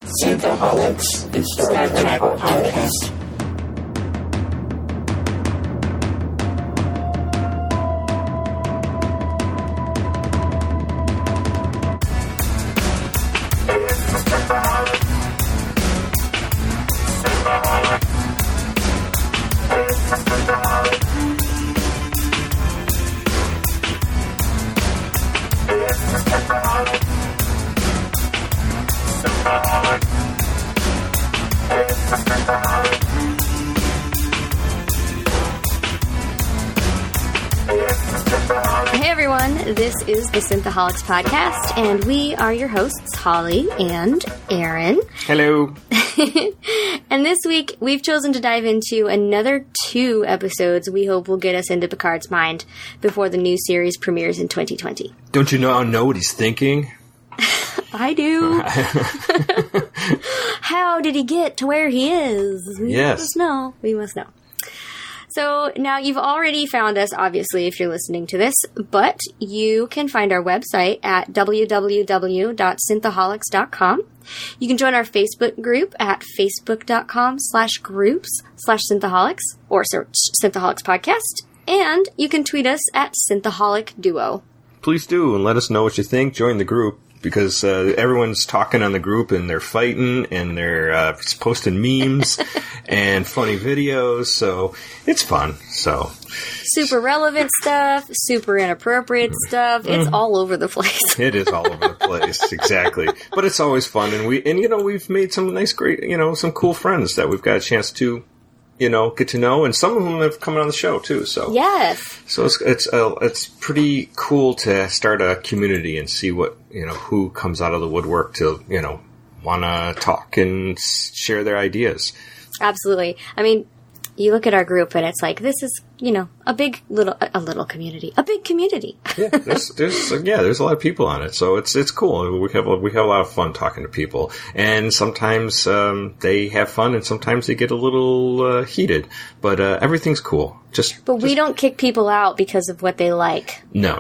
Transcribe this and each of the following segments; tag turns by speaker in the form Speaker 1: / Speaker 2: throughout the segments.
Speaker 1: Synthaholics is the Tabernacle Podcast.
Speaker 2: Hey everyone, this is the Synthaholics Podcast, and we are your hosts, Holly and Aaron.
Speaker 3: Hello.
Speaker 2: And this week, we've chosen to dive into another 2 episodes we hope will get us into Picard's mind before the new series premieres in 2020.
Speaker 3: Don't you know what he's thinking?
Speaker 2: I do. How did he get to where he is? We must know. So now you've already found us, obviously, if you're listening to this, but you can find our website at www.synthaholics.com. You can join our Facebook group at facebook.com/groups/Synthaholics or search Synthaholics Podcast. And you can tweet us at Synthaholic Duo.
Speaker 3: Please do, and let us know what you think. Join the group, because everyone's talking on the group, and they're fighting, and they're posting memes and funny videos, so it's fun. So
Speaker 2: super relevant stuff, super inappropriate stuff. It's all over the place.
Speaker 3: It is all over the place, exactly. But it's always fun, and we've made some nice, great, some cool friends that we've got a chance to, get to know, and some of them have come on the show too. So
Speaker 2: yes,
Speaker 3: so it's pretty cool to start a community and see what who comes out of the woodwork to want to talk and share their ideas.
Speaker 2: Absolutely. I mean, you look at our group and it's like, this is, a little community, a big community.
Speaker 3: Yeah, there's a lot of people on it. So it's cool. We have a lot of fun talking to people, and sometimes, they have fun, and sometimes they get a little, heated, but, everything's cool. But
Speaker 2: we don't kick people out because of what they like.
Speaker 3: No,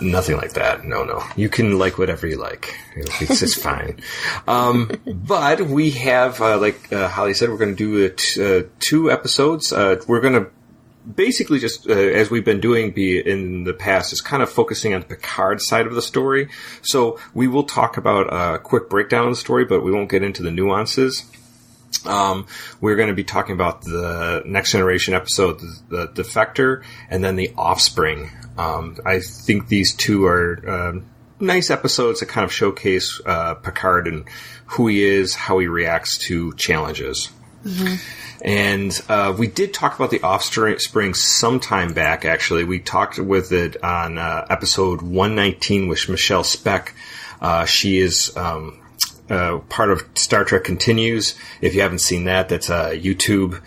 Speaker 3: nothing like that. No. You can like whatever you like. It's just fine. But we have, like Holly said, we're going to do 2 episodes. We're going to basically just, as we've been doing in the past, is kind of focusing on the Picard side of the story. So we will talk about a quick breakdown of the story, but we won't get into the nuances. We're going to be talking about the Next Generation episode, the Defector, and then the Offspring. I think these 2 are nice episodes that kind of showcase Picard and who he is, how he reacts to challenges. Mm-hmm. And we did talk about the Offspring sometime back, actually. We talked with it on episode 119 with Michele Specht. She is part of Star Trek Continues. If you haven't seen that, that's a YouTube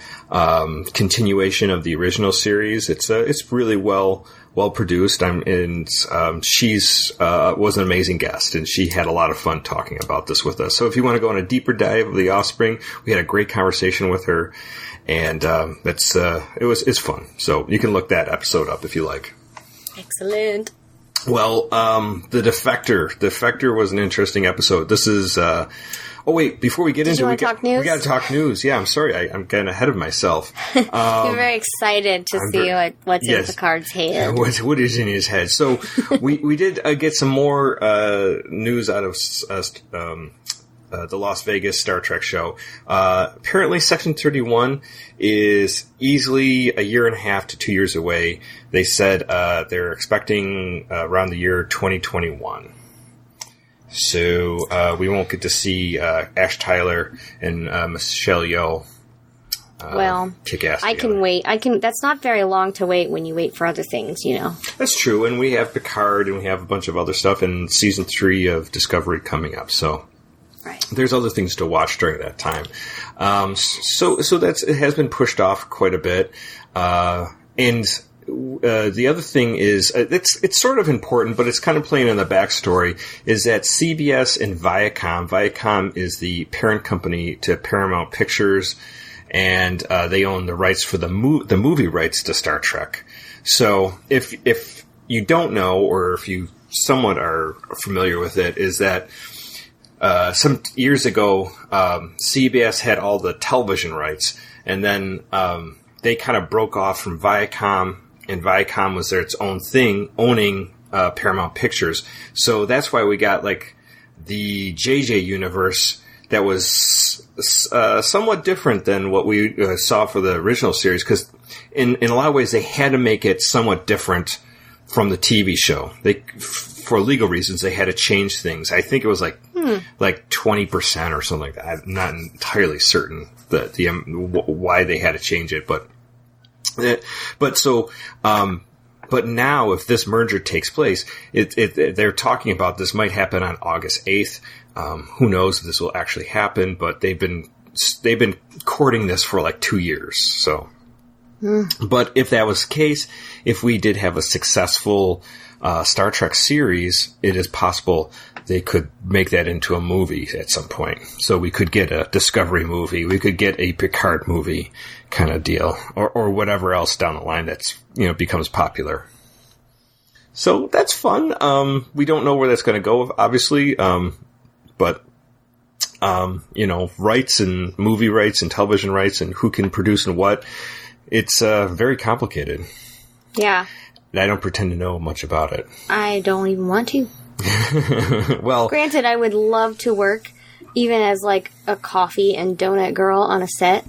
Speaker 3: continuation of the original series. It's really well produced. She's was an amazing guest, and she had a lot of fun talking about this with us. So if you want to go on a deeper dive of the Offspring, we had a great conversation with her, and it's fun. So you can look that episode up if you like.
Speaker 2: Excellent.
Speaker 3: Well, the Defector was an interesting episode. This is, before we get into it, we got to talk news. Yeah, I'm sorry. I'm getting ahead of myself.
Speaker 2: You're very excited to see what's in Picard's head.
Speaker 3: What is in his head. So we did get some more, news out of, the Las Vegas Star Trek show. Apparently Section 31 is easily 1.5 to 2 years away. They said, they're expecting around the year 2021. So, we won't get to see, Ash Tyler and, Michelle Yeoh. Kick ass.
Speaker 2: I can wait. That's not very long to wait when you wait for other things,
Speaker 3: That's true. And we have Picard, and we have a bunch of other stuff, and season 3 of Discovery coming up. So,
Speaker 2: right.
Speaker 3: There's other things to watch during that time. So it has been pushed off quite a bit. And the other thing is, it's sort of important, but it's kind of playing in the backstory, is that CBS and Viacom is the parent company to Paramount Pictures, and they own the rights for the movie rights to Star Trek. So if you don't know, or if you somewhat are familiar with it, is that some years ago, CBS had all the television rights, and then they kind of broke off from Viacom, and Viacom was its own thing, owning Paramount Pictures. So that's why we got like the JJ universe that was somewhat different than what we saw for the original series, because in a lot of ways they had to make it somewhat different from the TV show. For legal reasons, they had to change things. I think it was like 20% or something like that. I'm not entirely certain why they had to change it, but now if this merger takes place, they're talking about this might happen on August 8th. Who knows if this will actually happen? But they've been courting this for like 2 years. So, but if that was the case, if we did have a successful Star Trek series, it is possible they could make that into a movie at some point. So we could get a Discovery movie, we could get a Picard movie kind of deal, or whatever else down the line that's, becomes popular. So that's fun. We don't know where that's going to go, obviously. But rights and movie rights and television rights and who can produce and what, it's very complicated.
Speaker 2: Yeah.
Speaker 3: And I don't pretend to know much about it.
Speaker 2: I don't even want to.
Speaker 3: Well,
Speaker 2: granted, I would love to work even as like a coffee and donut girl on a set.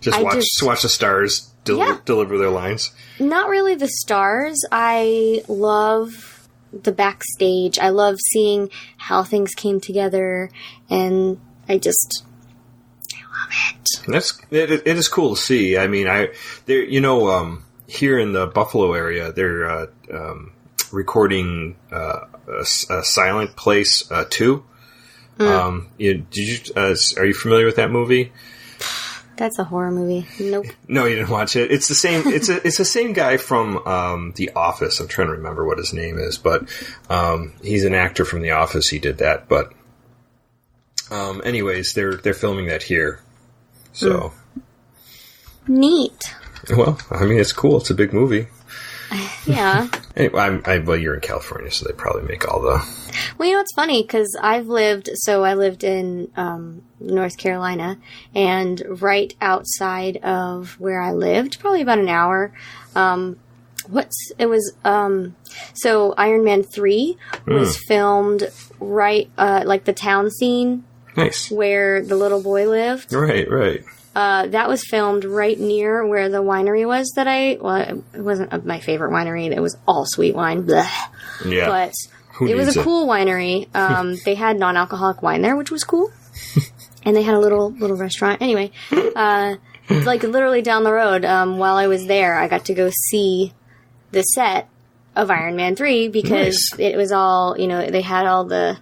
Speaker 3: just watch the stars deliver their lines.
Speaker 2: Not really the stars. I love the backstage. I love seeing how things came together, and I love it.
Speaker 3: It is cool to see. I mean, here in the Buffalo area, they're recording a Silent Place 2. Are you familiar with that movie?
Speaker 2: That's a horror movie. Nope.
Speaker 3: No, you didn't watch it. It's the same. It's the same guy from The Office. I'm trying to remember what his name is, but he's an actor from The Office. He did that, but anyways, they're filming that here. So
Speaker 2: neat.
Speaker 3: Well, I mean, it's cool. It's a big movie.
Speaker 2: Yeah.
Speaker 3: Anyway, well, you're in California, so they probably make all the...
Speaker 2: Well, it's funny, because I lived in North Carolina, and right outside of where I lived, probably about an hour, so Iron Man 3 was filmed right, like the town scene.
Speaker 3: Nice.
Speaker 2: Where the little boy lived.
Speaker 3: Right.
Speaker 2: That was filmed right near where the winery was it wasn't my favorite winery. It was all sweet wine. Blech.
Speaker 3: Yeah.
Speaker 2: But it was a cool winery. They had non-alcoholic wine there, which was cool. And they had a little restaurant. Anyway, like literally down the road, while I was there, I got to go see the set of Iron Man 3 because it was all, they had all the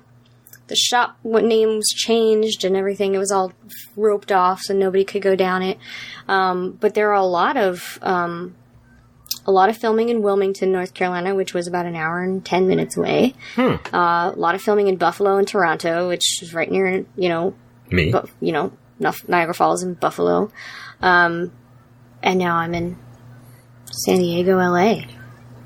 Speaker 2: shop names changed and everything. It was all roped off so nobody could go down it. But there are a lot of filming in Wilmington, North Carolina, which was about an hour and 10 minutes away. A lot of filming in Buffalo and Toronto, which is right near,
Speaker 3: me.
Speaker 2: Niagara Falls and Buffalo. And now I'm in San Diego, LA.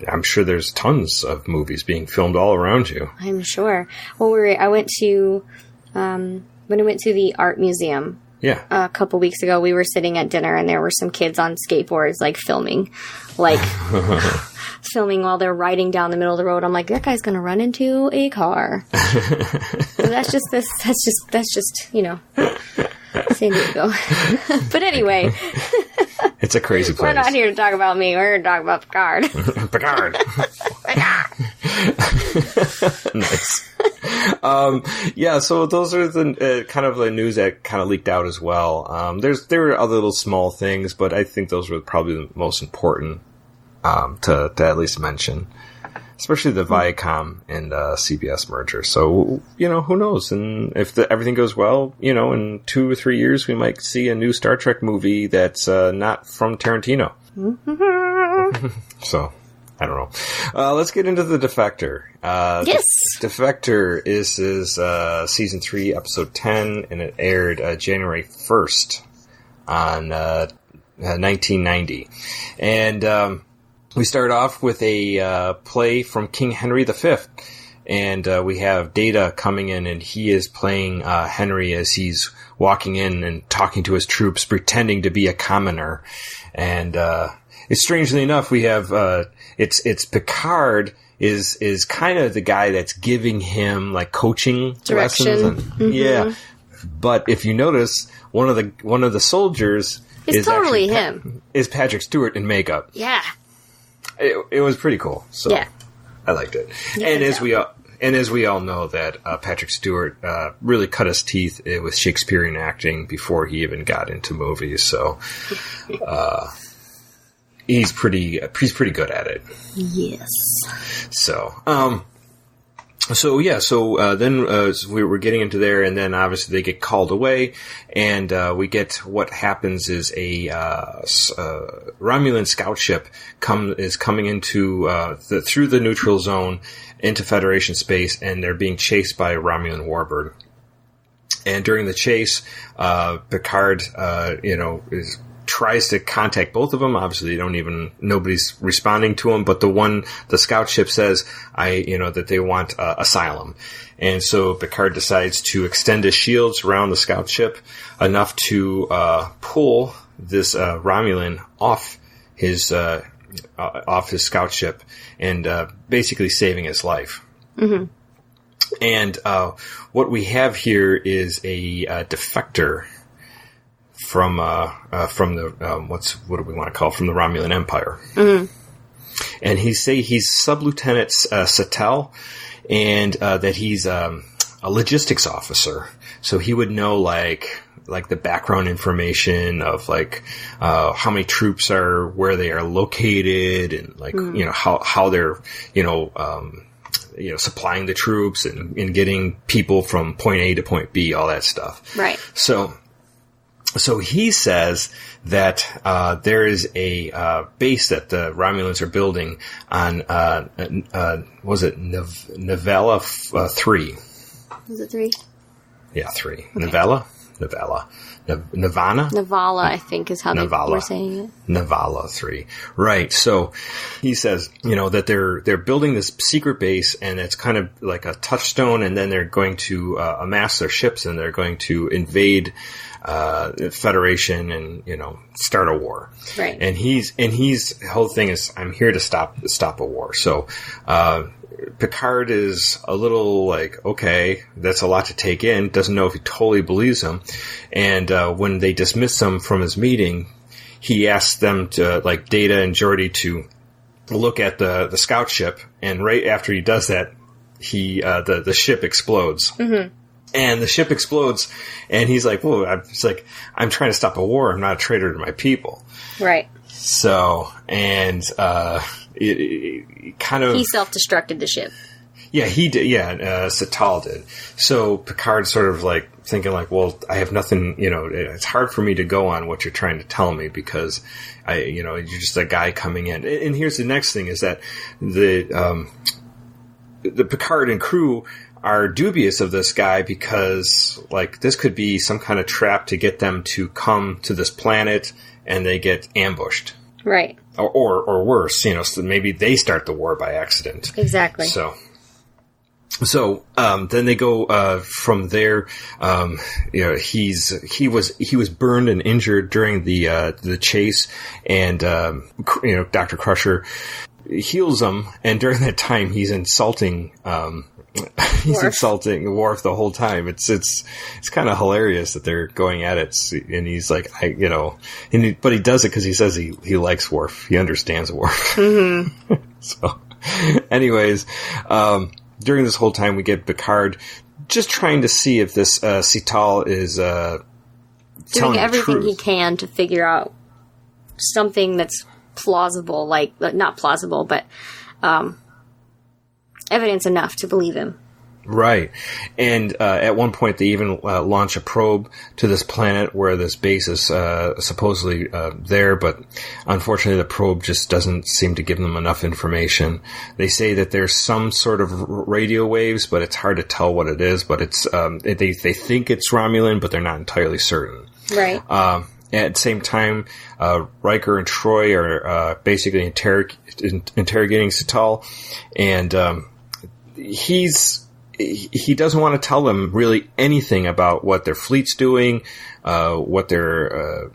Speaker 3: I'm sure there's tons of movies being filmed all around you.
Speaker 2: I'm sure. Well, I went to when I went to the art museum.
Speaker 3: Yeah.
Speaker 2: A couple weeks ago, we were sitting at dinner, and there were some kids on skateboards, filming while they're riding down the middle of the road. I'm like, that guy's gonna run into a car. So that's just San Diego. But anyway.
Speaker 3: It's a crazy place.
Speaker 2: We're not here to talk about me. We're here to talk about Picard.
Speaker 3: Picard. Nice. Yeah, so those are the kind of the news that kind of leaked out as well. There were other little small things, but I think those were probably the most important to at least mention. Especially the Viacom and CBS merger. So, who knows? And if everything goes well, in 2 or 3 years, we might see a new Star Trek movie that's not from Tarantino. So, I don't know. Let's get into the Defector.
Speaker 2: Yes!
Speaker 3: Defector is Season 3, Episode 10, and it aired January 1st on 1990. And... we start off with a play from King Henry V, and we have Data coming in, and he is playing Henry as he's walking in and talking to his troops, pretending to be a commoner. And it's strangely enough, we have it's Picard is kind of the guy that's giving him like coaching
Speaker 2: direction.
Speaker 3: lessons. And, yeah, but if you notice, one of the soldiers is
Speaker 2: totally him.
Speaker 3: Is Patrick Stewart in makeup.
Speaker 2: Yeah.
Speaker 3: It was pretty cool. So
Speaker 2: yeah.
Speaker 3: I liked it. And as we all know that Patrick Stewart really cut his teeth with Shakespearean acting before he even got into movies. So he's pretty good at it.
Speaker 2: Yes.
Speaker 3: So then we were getting into there, and then obviously they get called away, and we get what happens is a Romulan scout ship is coming into through the neutral zone into Federation space, and they're being chased by a Romulan warbird. And during the chase, Picard, tries to contact both of them. Obviously, nobody's responding to him, but the scout ship says, that they want asylum. And so Picard decides to extend his shields around the scout ship enough to pull this Romulan off his scout ship and basically saving his life. Mm-hmm. And what we have here is a defector from the what do we want to call it? From the Romulan Empire. Mm-hmm. And he's Sub-Lieutenant Sattel, and that he's a logistics officer. So he would know like the background information of how many troops are, where they are located, and how they're supplying the troops and getting people from point A to point B, all that stuff. Right. So he says that there is a base that the Romulans are building on was it Novella 3?
Speaker 2: Was it 3?
Speaker 3: Yeah, 3. Okay. Novella. Nirvana?
Speaker 2: Navala, I think, is how they were saying it.
Speaker 3: Navala 3. Right. So he says, that they're building this secret base, and it's kind of like a touchstone, and then they're going to amass their ships, and they're going to invade Federation and, start a war. Right. And his whole thing is, I'm here to stop a war. So, Picard is a little like, okay, that's a lot to take in. Doesn't know if he totally believes him. And, when they dismiss him from his meeting, he asks them to, Data and Geordi, to look at the scout ship. And right after he does that, the ship explodes. Mm-hmm. And the ship explodes, and he's like, whoa, I'm trying to stop a war. I'm not a traitor to my people. Right. So, and, it kind of...
Speaker 2: He self-destructed the ship.
Speaker 3: Yeah, he did. Yeah, Sattel did. So Picard sort of thinking well, I have nothing, it's hard for me to go on what you're trying to tell me because you're just a guy coming in. And here's the next thing is that the Picard and crew are dubious of this guy because, this could be some kind of trap to get them to come to this planet and they get ambushed. Right. Or worse, so maybe they start the war by accident.
Speaker 2: Exactly.
Speaker 3: So then they go from there. He was burned and injured during the chase, and Dr. Crusher heals him, and during that time he's insulting insulting Worf the whole time. It's kind of hilarious that they're going at it, and he's like, but he does it because he says he likes Worf. He understands Worf. Mm-hmm. So, anyways, during this whole time we get Picard just trying to see if this Cital is
Speaker 2: doing everything he can to figure out something that's plausible, not plausible, but evidence enough to believe him.
Speaker 3: Right. And at one point they even launch a probe to this planet where this base is supposedly there, but unfortunately the probe just doesn't seem to give them enough information. They say that there's some sort of radio waves, but it's hard to tell what it is, but it's they think it's Romulan, but they're not entirely certain. Right. At the same time, Riker and Troy are basically interrogating Cital, and he doesn't want to tell them really anything about what their fleet's doing, what their,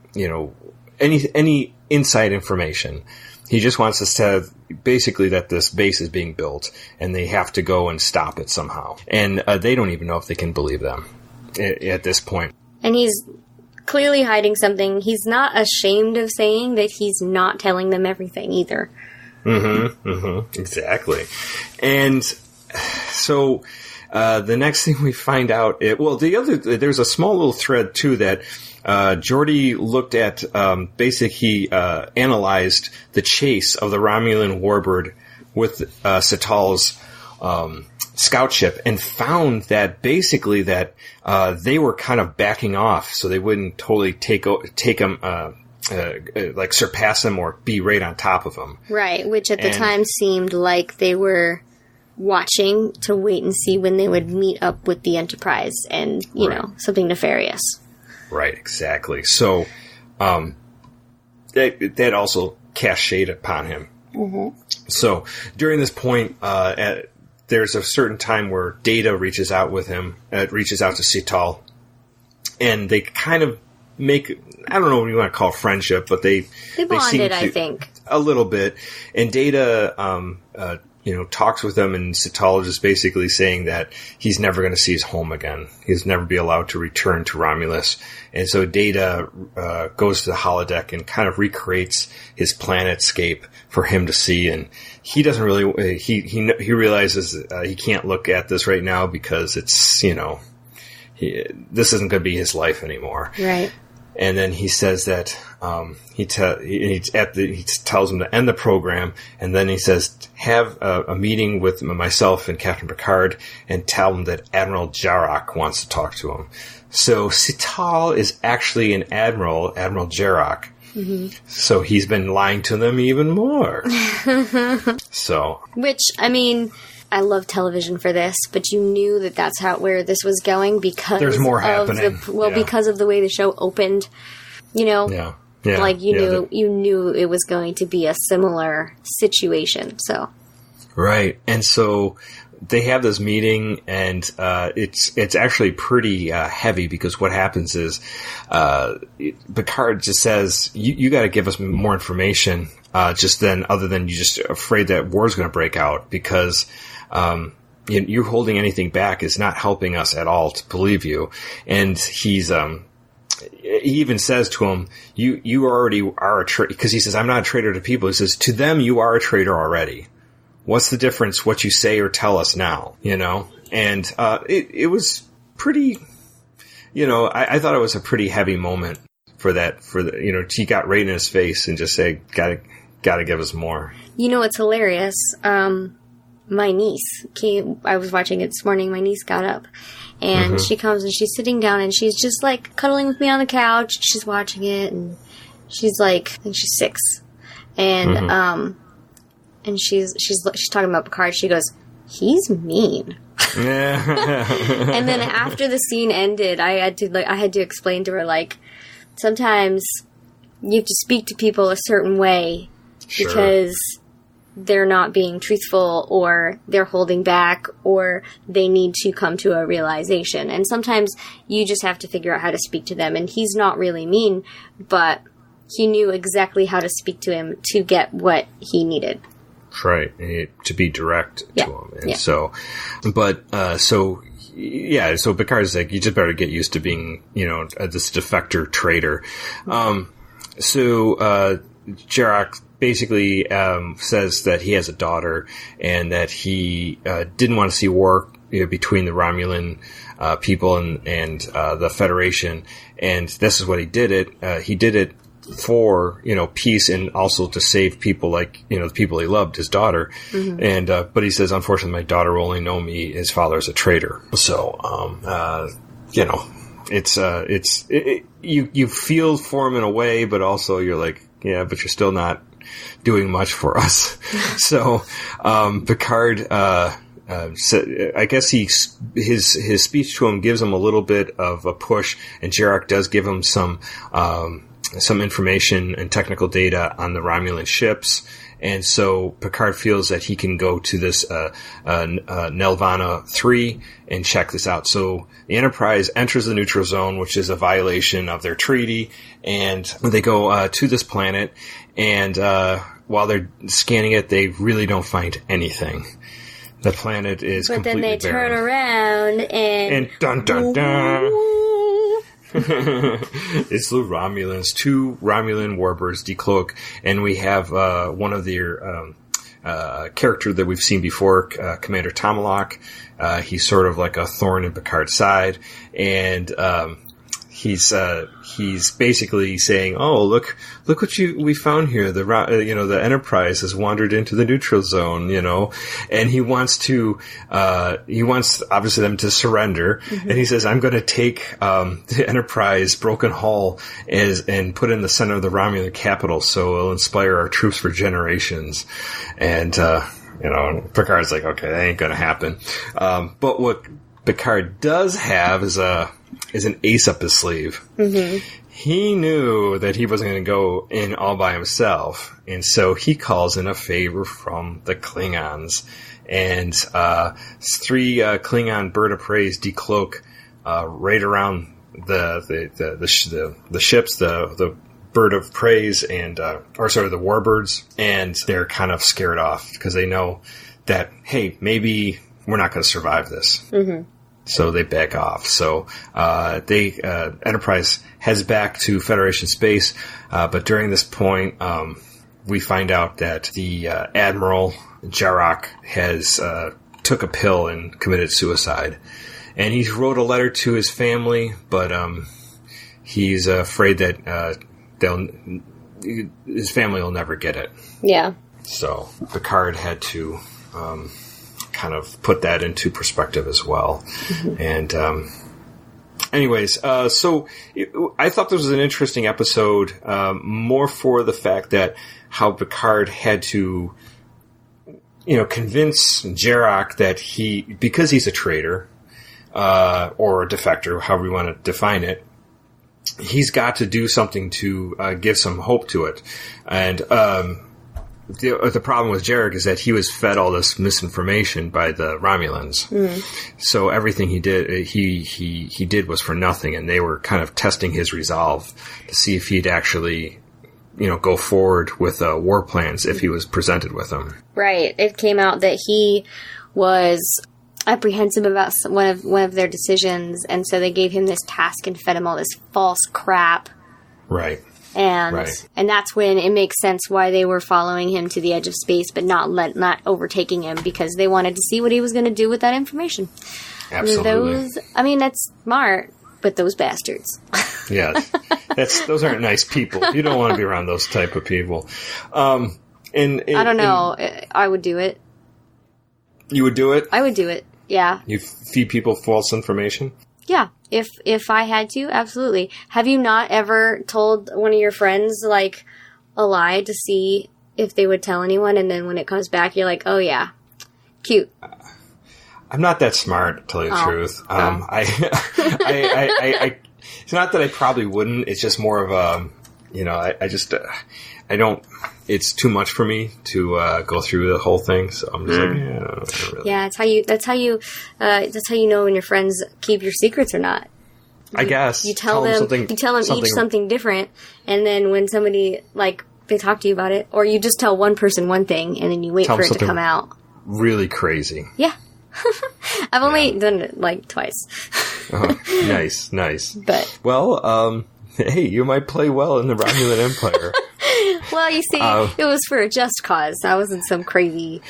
Speaker 3: any inside information. He just wants us to basically that this base is being built and they have to go and stop it somehow. And they don't even know if they can believe them at this point.
Speaker 2: And he's clearly hiding something. He's not ashamed of saying that he's not telling them everything either.
Speaker 3: Exactly. And so the next thing we find out, there's a small little thread too that Geordi looked at, he analyzed the chase of the Romulan warbird with Syntaholics' scout ship and found that basically that they were kind of backing off so they wouldn't totally take them, surpass them or be right on top of them.
Speaker 2: Right, which at the time seemed like they were watching to wait and see when they would meet up with the Enterprise and, something nefarious. Right,
Speaker 3: exactly. So that also cast shade upon him. Mm-hmm. So during this point, there's a certain time where Data reaches out with him, reaches out to Syntahol, and they kind of make, I don't know what you want to call friendship, but they
Speaker 2: bonded, I think.
Speaker 3: A little bit. And Data, talks with them, and Syntahol is basically saying that he's never going to see his home again. He's never be allowed to return to Romulus. And so Data goes to the holodeck and kind of recreates his planetscape for him to see. And he doesn't really, he realizes he can't look at this right now because it's, this isn't going to be his life anymore.
Speaker 2: Right.
Speaker 3: And then he says that he tells him to end the program, and then he says, have a meeting with myself and Captain Picard and tell him that Admiral Jarok wants to talk to him. So Syntahol is actually an Admiral Jarok. Mm-hmm. So he's been lying to them even more.
Speaker 2: Which, I mean, I love television for this, but you knew that that's where this was going because
Speaker 3: there's more happening.
Speaker 2: Because of the way the show opened, Yeah. Like you knew it was going to be a similar situation. So. Right.
Speaker 3: And so they have this meeting, and it's actually pretty heavy because what happens is Picard just says, you got to give us more information other than you just afraid that war's going to break out because you holding anything back is not helping us at all to believe you. And he even says to him, you already are a traitor, because he says, I'm not a traitor to people. He says, to them, you are a traitor already. What's the difference what you say or tell us now, And it was pretty, I thought it was a pretty heavy moment he got right in his face and just say, gotta give us more.
Speaker 2: It's hilarious. My niece I was watching it this morning. My niece got up and she comes and she's sitting down and she's just like cuddling with me on the couch. She's watching it and she's like, I think she's 6. And, and she's talking about Picard. She goes, he's mean. And then after the scene ended, I had to explain to her, like, sometimes you have to speak to people a certain way because they're not being truthful or they're holding back or they need to come to a realization. And sometimes you just have to figure out how to speak to them. And he's not really mean, but he knew exactly how to speak to him to get what he needed.
Speaker 3: Right. To be direct to him. And so Picard's like, you just better get used to being, this defector traitor. Jarok basically says that he has a daughter and that he didn't want to see war between the Romulan people and the Federation, and this is what he did it. He did it for peace and also to save people like the people he loved, his daughter. Mm-hmm. And but he says, unfortunately, my daughter will only know me, his father, as a traitor. So you feel for him in a way, but also you're like, yeah, but you're still not doing much for us. So, Picard, I guess his speech to him gives him a little bit of a push, and Jarok does give him some some information and technical data on the Romulan ships. And so Picard feels that he can go to this Nelvana 3 and check this out. So the Enterprise enters the neutral zone, which is a violation of their treaty, and they go to this planet, and while they're scanning it, they really don't find anything. The planet is completely barren. But then they turn
Speaker 2: around and
Speaker 3: dun dun dun. It's the Romulans. 2 Romulan warbirds decloak, and we have one of their character that we've seen before, Commander Tomalak. He's sort of like a thorn in Picard's side, and he's basically saying, "Oh, look what we found here. The Enterprise has wandered into the neutral zone, and he wants obviously them to surrender." Mm-hmm. And he says, "I'm going to take the Enterprise broken hull and put it in the center of the Romulan capital, so it'll inspire our troops for generations." And Picard's like, "Okay, that ain't going to happen." But what Picard does have is an ace up his sleeve. Mm-hmm. He knew that he wasn't going to go in all by himself, and so he calls in a favor from the Klingons. And 3 Klingon bird of prey decloak right around the ships, the bird of preys, and the warbirds, and they're kind of scared off because they know that, hey, maybe we're not going to survive this. Mm-hmm. So they back off. So Enterprise heads back to Federation space, but during this point, we find out that the Admiral Jarok has took a pill and committed suicide, and he wrote a letter to his family, but he's afraid that his family will never get it.
Speaker 2: Yeah.
Speaker 3: So Picard had to kind of put that into perspective as well. Mm-hmm. And anyways, so I thought this was an interesting episode, more for the fact that how Picard had to, convince Jarok that because he's a traitor, or a defector, however you want to define it, he's got to do something to give some hope to it. And the problem with Jarek is that he was fed all this misinformation by the Romulans. Mm. So everything he did, he did was for nothing, and they were kind of testing his resolve to see if he'd actually, go forward with war plans if he was presented with them.
Speaker 2: Right. It came out that he was apprehensive about one of their decisions, and so they gave him this task and fed him all this false crap.
Speaker 3: Right.
Speaker 2: And that's when it makes sense why they were following him to the edge of space, but not overtaking him, because they wanted to see what he was going to do with that information.
Speaker 3: Absolutely.
Speaker 2: That's smart, but those bastards.
Speaker 3: Yeah, those aren't nice people. You don't want to be around those type of people. I
Speaker 2: don't know. I would do it.
Speaker 3: You would do it?
Speaker 2: I would do it. Yeah.
Speaker 3: You feed people false information?
Speaker 2: Yeah. If I had to, absolutely. Have you not ever told one of your friends, like, a lie to see if they would tell anyone, and then when it comes back, you're like, oh yeah, cute?
Speaker 3: I'm not that smart, to tell you the truth. It's not that I probably wouldn't. It's just more of a, I don't. It's too much for me to go through the whole thing. So I'm just like, yeah, not really.
Speaker 2: Yeah, that's how you know when your friends keep your secrets or not.
Speaker 3: I guess
Speaker 2: you tell them each something different, and then when somebody they talk to you about it, or you just tell one person one thing and then you wait for it to come out.
Speaker 3: Really crazy.
Speaker 2: Yeah. I've only done it twice.
Speaker 3: Nice.
Speaker 2: But
Speaker 3: hey, you might play well in the Romulan Empire.
Speaker 2: Well, you see, it was for a just cause. I wasn't some crazy.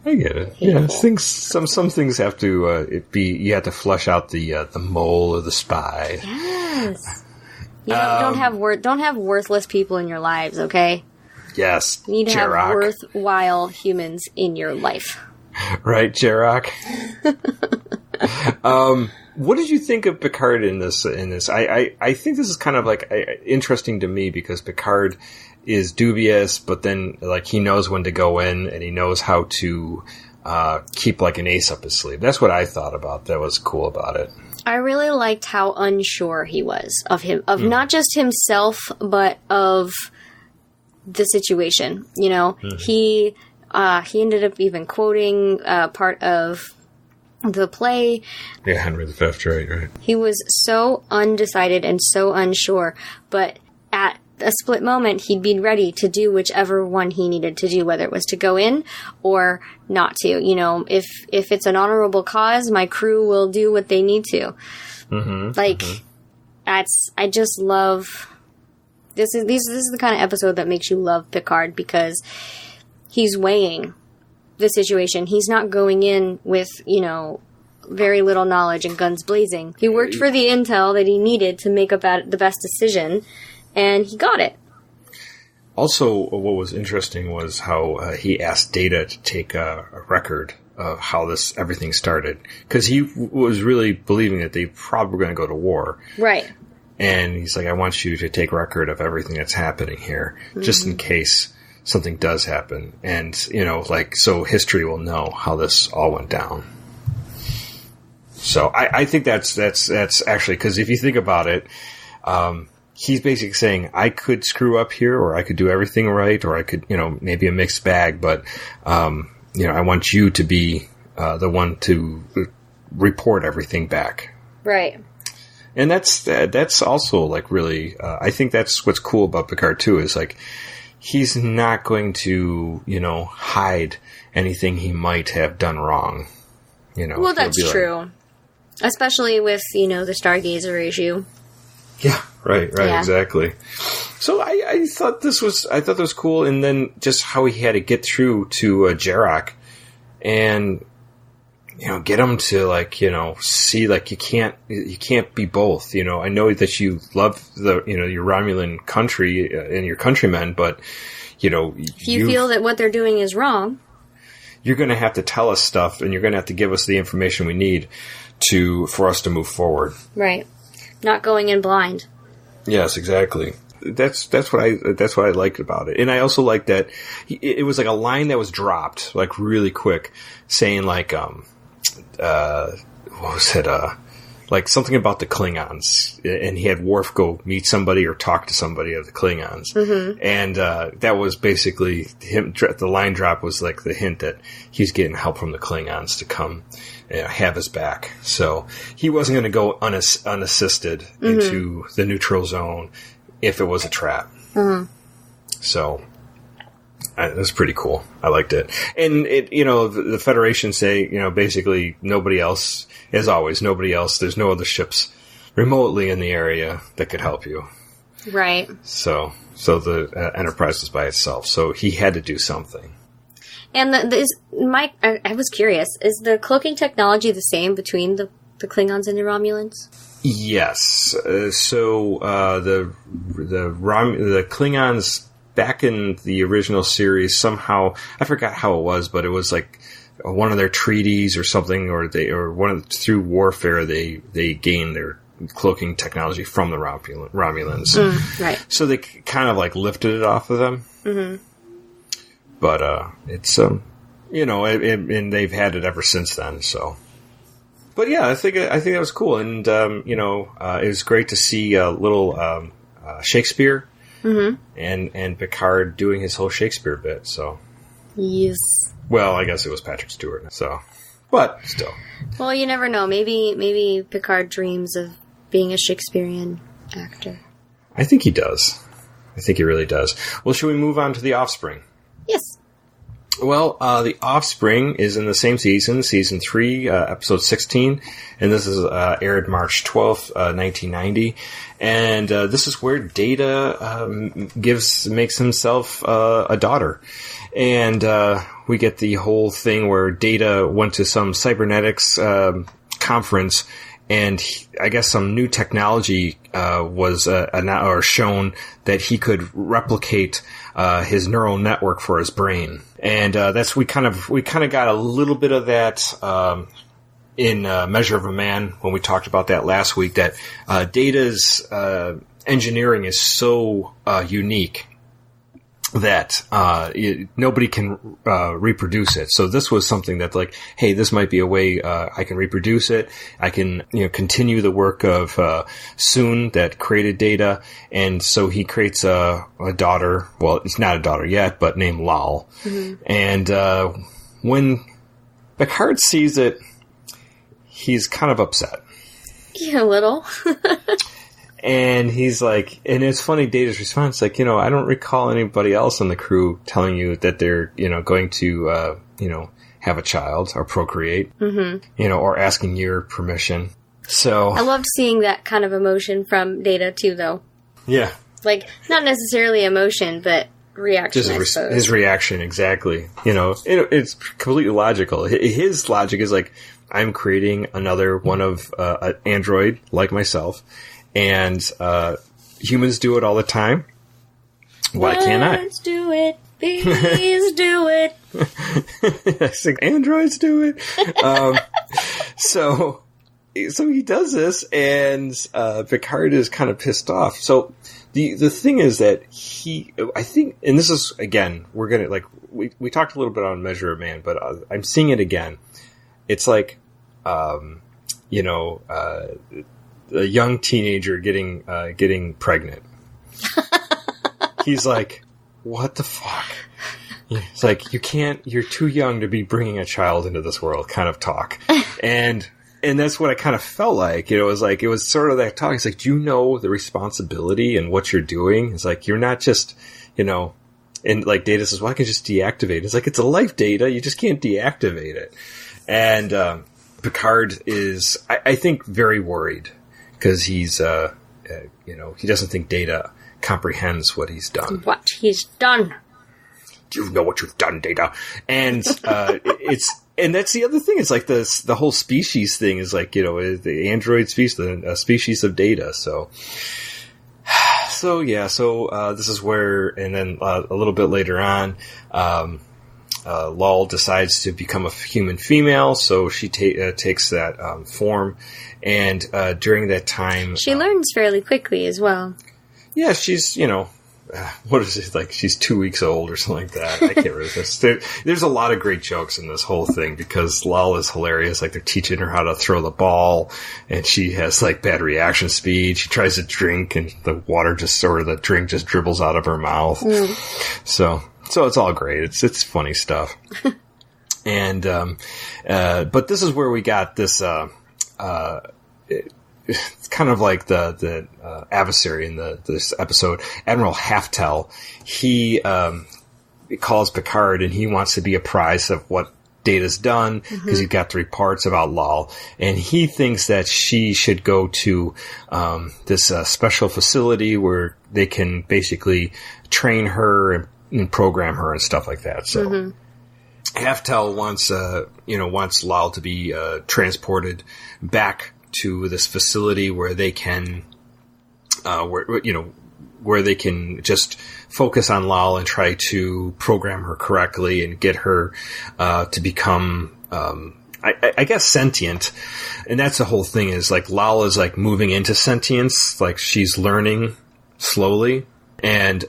Speaker 3: I get it. Hateful. Yeah, some things have to you have to flush out the mole or the spy.
Speaker 2: Yes. Don't have worthless people in your lives, okay?
Speaker 3: Yes.
Speaker 2: You need to have worthwhile humans in your life.
Speaker 3: Right, Jarok. What did you think of Picard in this? I think this is kind of interesting to me, because Picard is dubious, but then he knows when to go in, and he knows how to keep like an ace up his sleeve. That's what I thought about. That was cool about it.
Speaker 2: I really liked how unsure he was of not just himself, but of the situation. You know, he ended up even quoting part of the play.
Speaker 3: Yeah, Henry V, right.
Speaker 2: He was so undecided and so unsure, but at a split moment, he'd be ready to do whichever one he needed to do, whether it was to go in or not to. You know, if it's an honorable cause, my crew will do what they need to. I just love this is the kind of episode that makes you love Picard, because he's weighing the situation. He's not going in with, you know, very little knowledge and guns blazing. He worked for the intel that he needed to make about the best decision, and he got it.
Speaker 3: Also, what was interesting was how he asked Data to take a record of how everything started, because he was really believing that they probably were going to go to war.
Speaker 2: Right.
Speaker 3: And he's like, I want you to take record of everything that's happening here, just in case something does happen. And, you know, like, so history will know how this all went down. So I think that's actually, because if you think about it, he's basically saying, I could screw up here, or I could do everything right, or I could, you know, maybe a mixed bag, but, you know, I want you to be the one to report everything back.
Speaker 2: Right.
Speaker 3: And that's also, like, really, I think that's what's cool about Picard, too, is, like, he's not going to, you know, hide anything he might have done wrong. You know.
Speaker 2: Well, that's true. Especially with, you know, the Stargazer issue.
Speaker 3: Yeah, right,
Speaker 2: Yeah.
Speaker 3: Exactly. So I thought that was cool, and then just how he had to get through to Jarok, and, you know, get him to, like, you know, see, like, you can't be both. You know, I know that you love your Romulan country and your countrymen, but, you know,
Speaker 2: if you feel that what they're doing is wrong,
Speaker 3: you're going to have to tell us stuff, and you're going to have to give us the information we need for us to move forward.
Speaker 2: Right. Not going in blind.
Speaker 3: Yes, exactly. That's what I liked about it. And I also liked that it was like a line that was dropped, like, really quick, saying, like, what was it? Like, something about the Klingons, and he had Worf go meet somebody or talk to somebody of the Klingons. Mm-hmm. And that was basically him. The line drop was like the hint that he's getting help from the Klingons to come have his back. So he wasn't going to go unassisted into the neutral zone if it was a trap. Mm-hmm. So it was pretty cool. I liked it. And it, you know, the Federation say, you know, basically nobody else, as always, nobody else. There's no other ships remotely in the area that could help you.
Speaker 2: Right.
Speaker 3: So the Enterprise was by itself. So he had to do something.
Speaker 2: And I was curious, is the cloaking technology the same between the Klingons and the Romulans?
Speaker 3: Yes. So the Klingons back in the original series, somehow, I forgot how it was, but it was like one of their treaties or something, through warfare they gained their cloaking technology from the Romulans.
Speaker 2: Right.
Speaker 3: So they kind of like lifted it off of them. Mm-hmm. But it's you know, and they've had it ever since then. So, but yeah, I think that was cool, and you know, it was great to see a little Shakespeare. Mm-hmm. And Picard doing his whole Shakespeare bit, so.
Speaker 2: Yes.
Speaker 3: Well, I guess it was Patrick Stewart, so. But, still.
Speaker 2: Well, you never know. Maybe Picard dreams of being a Shakespearean actor.
Speaker 3: I think he does. I think he really does. Well, should we move on to The Offspring?
Speaker 2: Yes.
Speaker 3: Well, The Offspring is in the same season, Season 3, Episode 16, and this is aired March 12th, 1990. And this is where Data makes himself a daughter. And we get the whole thing where Data went to some cybernetics conference, and I guess some new technology was shown that he could replicate his neural network for his brain. And we kind of got a little bit of that in Measure of a Man when we talked about that last week, that Data's engineering is so unique that nobody can reproduce it. So this was something that, like, hey, this might be a way I can reproduce it. I can continue the work of Soon that created Data, and so he creates a daughter. Well, it's not a daughter yet, but named Lal. Mm-hmm. And when Picard sees it, he's kind of upset.
Speaker 2: Yeah, a little.
Speaker 3: And he's like, and it's funny, Data's response, like, I don't recall anybody else on the crew telling you that they're, going to, have a child or procreate, or asking your permission. So
Speaker 2: I loved seeing that kind of emotion from Data too, though.
Speaker 3: Yeah.
Speaker 2: Like, not necessarily emotion, but reaction,
Speaker 3: just his reaction, exactly. It's completely logical. His logic is like, I'm creating another one of an android like myself. And humans do it all the time. Why can't I?
Speaker 2: Let's do it. Please do it.
Speaker 3: I think androids do it. So he does this, and Picard is kind of pissed off. So the thing is that I think, and this is, again, we're gonna, like, we talked a little bit on Measure of Man, but I'm seeing it again. It's like, a young teenager getting pregnant. He's like, what the fuck? It's like, you're too young to be bringing a child into this world kind of talk. And that's what I kind of felt like. It was sort of that talk. It's like, do you know the responsibility and what you're doing? It's like, you're not just, and like Data says, well, I can just deactivate it. It's like, it's a life, Data. You just can't deactivate it. And Picard is, I think, very worried. Because he's, he doesn't think Data comprehends what he's done.
Speaker 2: What he's done.
Speaker 3: Do you know what you've done, Data? And and that's the other thing. It's like the whole species thing is like, the android species, the species of Data. So this is where, and then a little bit later on, Lal decides to become a human female, so she takes that form, and during that time...
Speaker 2: She learns fairly quickly as well.
Speaker 3: Yeah, she's, what is it, like, she's 2 weeks old or something like that. I can't remember. There's a lot of great jokes in this whole thing, because Lal is hilarious. Like, they're teaching her how to throw the ball, and she has, like, bad reaction speed. She tries to drink, and the drink just dribbles out of her mouth. So it's all great. It's funny stuff. And, but this is where we got this, it's kind of like the adversary in this episode, Admiral Halftel. He calls Picard, and he wants to be apprised of what Data's done, because he's got the reports about Lal, and he thinks that she should go to this special facility where they can basically train her and program her and stuff like that. So Halftel wants Lal to be transported back to this facility where they can, where they can just focus on Lal and try to program her correctly and get her to become, I guess, sentient. And that's the whole thing, is like Lal is like moving into sentience, like she's learning slowly. And,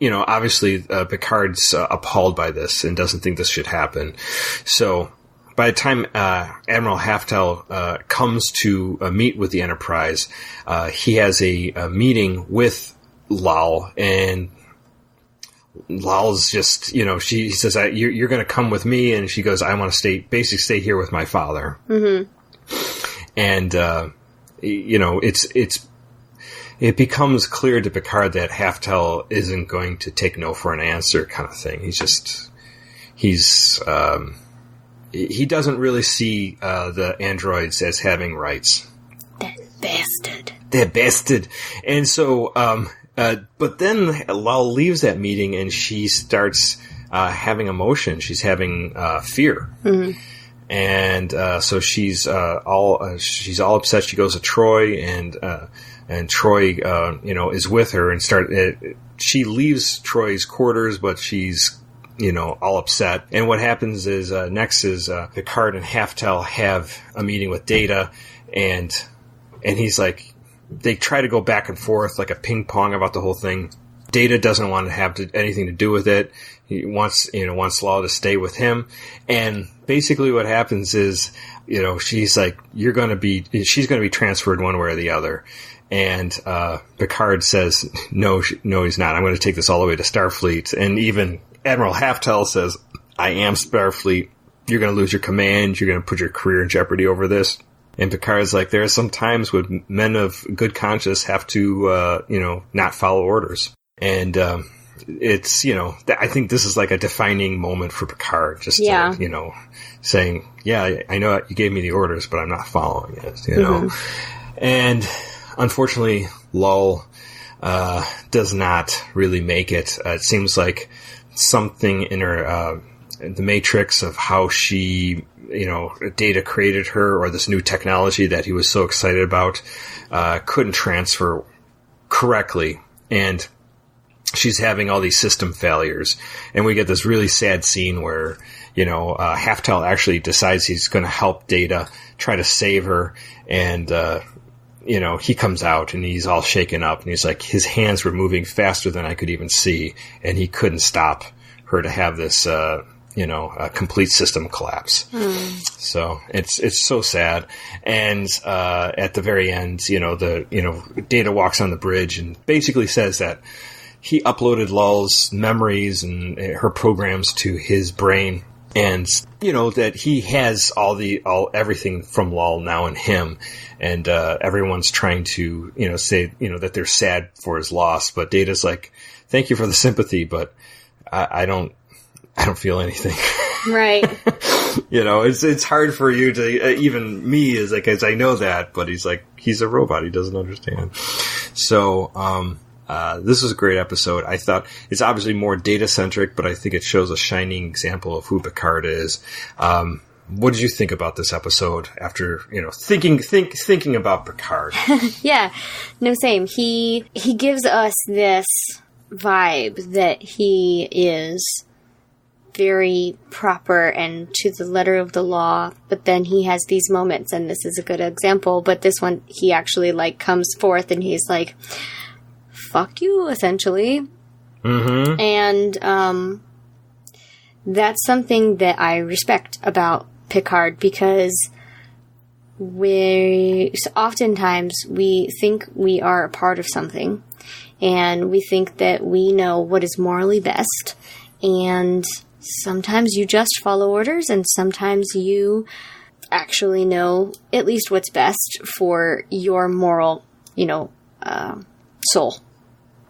Speaker 3: obviously Picard's appalled by this and doesn't think this should happen. So by the time Admiral Halftel comes to meet with the Enterprise, he has a meeting with Lal, and Lal's just, she says, you're going to come with me, and she goes, I want to stay here with my father. And, it becomes clear to Picard that Halftel isn't going to take no for an answer kind of thing. He doesn't really see the androids as having rights. They're bastard. And so, but then Lal leaves that meeting, and she starts having emotion. She's having fear. And so she's all upset. She goes to Troy, and Troy, is with her, and she leaves Troy's quarters, but she's, all upset. And what happens is, next is, Picard and Halftel have a meeting with Data, and he's like, they try to go back and forth like a ping pong about the whole thing. Data doesn't want to have anything to do with it. He wants Lal to stay with him. And basically what happens is, she's like, she's going to be transferred one way or the other. And Picard says, no, he's not. I'm going to take this all the way to Starfleet. And even Admiral Halftel says, I am Starfleet. You're going to lose your command. You're going to put your career in jeopardy over this. And Picard's like, there are some times when men of good conscience have to, not follow orders. And it's, I think this is like a defining moment for Picard. Just, saying, yeah, I know you gave me the orders, but I'm not following it, And unfortunately, Lal does not really make it. It seems like something in her, the matrix of how she, Data created her, or this new technology that he was so excited about, couldn't transfer correctly. And she's having all these system failures. And we get this really sad scene where, Halftel actually decides he's going to help Data try to save her. And, he comes out and he's all shaken up and he's like, his hands were moving faster than I could even see. And he couldn't stop her to have this, a complete system collapse. So it's so sad. And, at the very end, Data walks on the bridge and basically says that he uploaded Lal's memories and her programs to his brain. And, that he has everything from Lal now in him. And, everyone's trying to, say, that they're sad for his loss. But Data's like, thank you for the sympathy, but I don't feel anything.
Speaker 2: Right.
Speaker 3: It's hard for you to, even me as I know that, but he's like, he's a robot. He doesn't understand. So, this was a great episode. I thought it's obviously more Data centric, but I think it shows a shining example of who Picard is. What did you think about this episode after, thinking about Picard?
Speaker 2: Yeah. No, same. He gives us this vibe that he is very proper and to the letter of the law, but then he has these moments, and this is a good example, but this one, he actually, comes forth and he's like, fuck you, essentially. Mm-hmm. And, that's something that I respect about Picard, because oftentimes we think we are a part of something, and we think that we know what is morally best, and sometimes you just follow orders, and sometimes you actually know at least what's best for your moral, soul.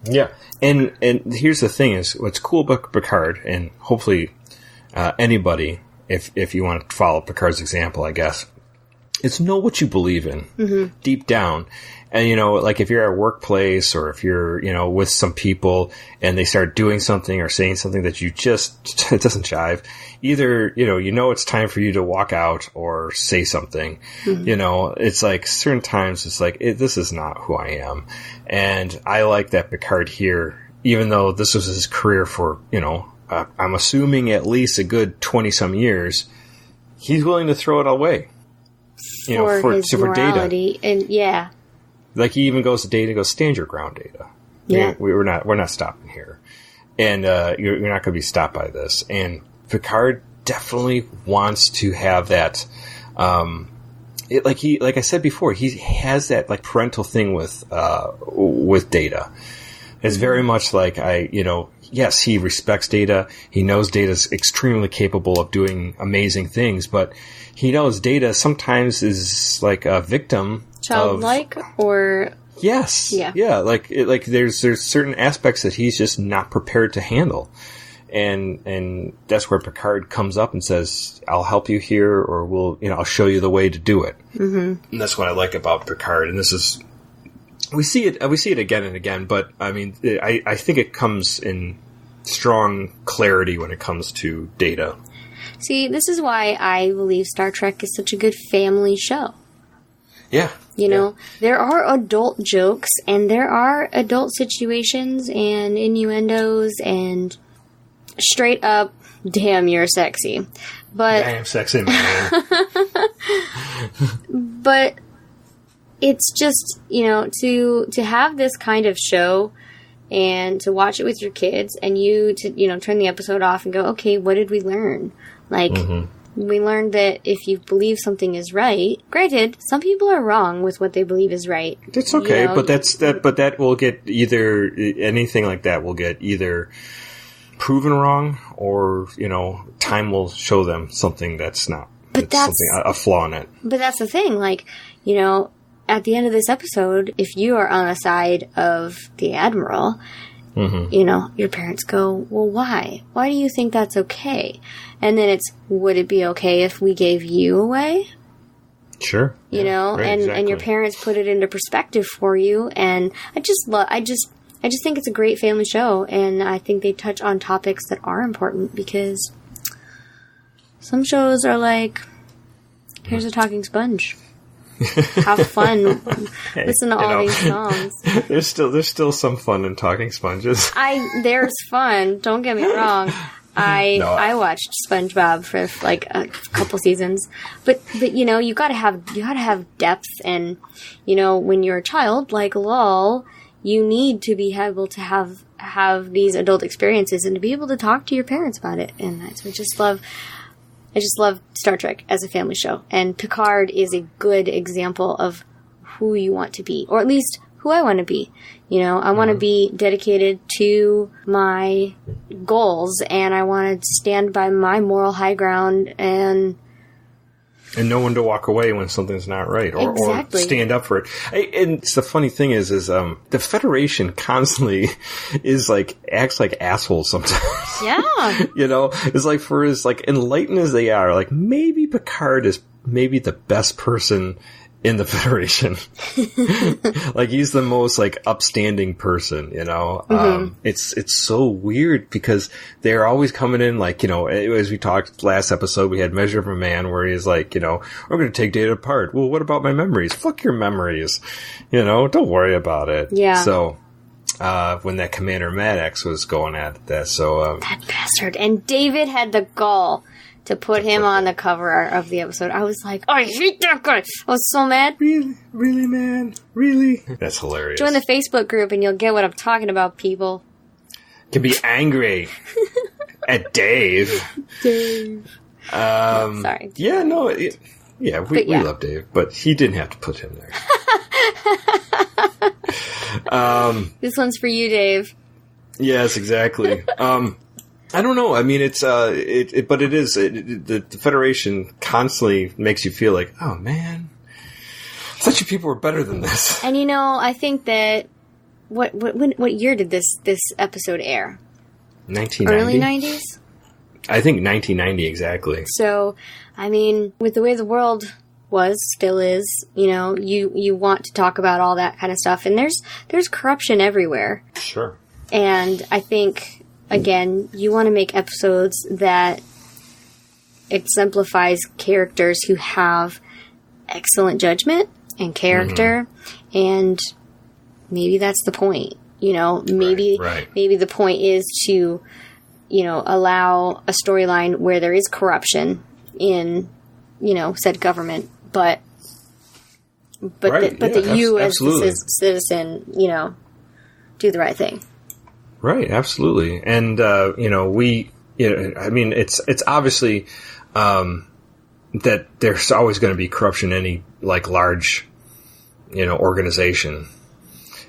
Speaker 3: Yeah. And here's the thing is, what's cool about Picard, and hopefully anybody, if you want to follow Picard's example, I guess, it's know what you believe in deep down. And, if you're at a workplace, or if you're, with some people and they start doing something or saying something that it doesn't jive, either, it's time for you to walk out or say something. It's like certain times it's like, this is not who I am. And I like that Picard here, even though this was his career for, I'm assuming at least a good 20 some years, he's willing to throw it away.
Speaker 2: For his morality.
Speaker 3: Data.
Speaker 2: And yeah.
Speaker 3: Like, he even goes to Data and goes, stand your ground, Data.
Speaker 2: Yeah.
Speaker 3: We're not stopping here. And, you're not going to be stopped by this. And Picard definitely wants to have that, like I said before, he has that, parental thing with Data. It's very much like, yes, he respects Data. He knows Data's extremely capable of doing amazing things, but he knows Data sometimes is like a victim.
Speaker 2: Childlike, or
Speaker 3: yes,
Speaker 2: yeah.
Speaker 3: There's certain aspects that he's just not prepared to handle, and that's where Picard comes up and says, "I'll help you here, or I'll show you the way to do it." Mm-hmm. And that's what I like about Picard, and this is we see it again and again, but I mean, I think it comes in strong clarity when it comes to Data.
Speaker 2: See, this is why I believe Star Trek is such a good family show.
Speaker 3: Yeah.
Speaker 2: There are adult jokes, and there are adult situations and innuendos and straight up, damn, you're sexy. But
Speaker 3: damn, sexy, man.
Speaker 2: But it's just, to have this kind of show and to watch it with your kids, and you to, turn the episode off and go, okay, what did we learn? Like, we learned that if you believe something is right, granted, some people are wrong with what they believe is right.
Speaker 3: That's okay, but that will get either, anything like that will get either proven wrong or, time will show them something that's not. But that's something, a flaw in it.
Speaker 2: But that's the thing, like, at the end of this episode, if you are on the side of the Admiral, your parents go, well, why? Why do you think that's okay? And then it's, would it be okay if we gave you away?
Speaker 3: Sure.
Speaker 2: Right,
Speaker 3: exactly.
Speaker 2: And your parents put it into perspective for you. And I just think it's a great family show. And I think they touch on topics that are important, because some shows are like, here's a talking sponge. Have fun. Listen to all these songs.
Speaker 3: There's still some fun in talking sponges.
Speaker 2: There's fun. Don't get me wrong. I watched SpongeBob for like a couple seasons, but you gotta have depth, and when you're a child like Lol, you need to be able to have these adult experiences and to be able to talk to your parents about it. And I just love Star Trek as a family show, and Picard is a good example of who you want to be, or at least who I want to be. I want to be dedicated to my goals, and I want to stand by my moral high ground, and
Speaker 3: know when to walk away when something's not right, or stand up for it. And the funny thing is the Federation constantly acts like assholes sometimes.
Speaker 2: Yeah.
Speaker 3: It's like, for as like enlightened as they are, like maybe Picard is maybe the best person in the Federation. Like, he's the most like upstanding person, it's so weird because they're always coming in like, as we talked last episode, we had Measure of a Man where he's like, we're going to take data apart. Well, what about my memories? Fuck your memories. Don't worry about it.
Speaker 2: Yeah.
Speaker 3: So, when that Commander Maddox was going at that, so,
Speaker 2: that bastard. And David had the gall to put him on the cover of the episode. I was like, I hate that guy. I was so mad.
Speaker 3: Really, man? Really? That's hilarious.
Speaker 2: Join the Facebook group and you'll get what I'm talking about, people.
Speaker 3: Can be angry at Dave.
Speaker 2: Sorry.
Speaker 3: Yeah, no. We love Dave, but he didn't have to put him there.
Speaker 2: This one's for you, Dave.
Speaker 3: Yes, exactly. I don't know. I mean, it's but it is the Federation constantly makes you feel like, oh man, I thought you people were better than this.
Speaker 2: And I think that what year did this episode air?
Speaker 3: 1990.
Speaker 2: Early 90s.
Speaker 3: I think 1990 exactly.
Speaker 2: So, I mean, with the way the world still is, you want to talk about all that kind of stuff, and there's corruption everywhere.
Speaker 3: Sure.
Speaker 2: And I think, again, you want to make episodes that exemplifies characters who have excellent judgment and character, and maybe that's the point. Maybe the point is to, allow a storyline where there is corruption in, said government, but you as a citizen, do the right thing.
Speaker 3: Right, absolutely. And, I mean, it's obviously, that there's always going to be corruption in any, like, large, organization.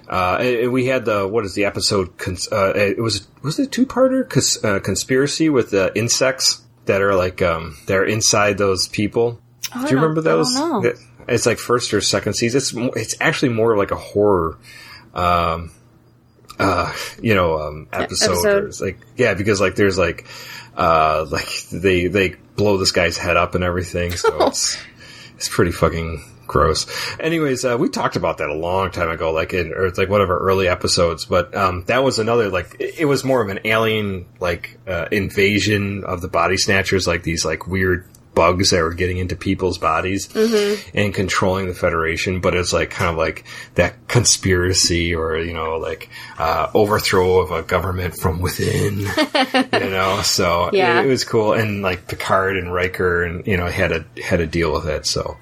Speaker 3: And we had the episode, was it a two-parter? Conspiracy with the insects that are like, they're inside those people.
Speaker 2: Oh,
Speaker 3: do you remember those?
Speaker 2: I don't know.
Speaker 3: It's like first or second season. It's actually more like a horror, episode. It's like, yeah, because like there's like they blow this guy's head up and everything. So it's pretty fucking gross. Anyways, we talked about that a long time ago, like it's like one of our early episodes, but that was another, like, it was more of an alien, like, invasion of the body snatchers, like these, like, weird bugs that were getting into people's bodies and controlling the Federation, but it's like kind of like that conspiracy or, like, overthrow of a government from within, so
Speaker 2: yeah.
Speaker 3: It was cool. And like Picard and Riker and, had to deal with it. So,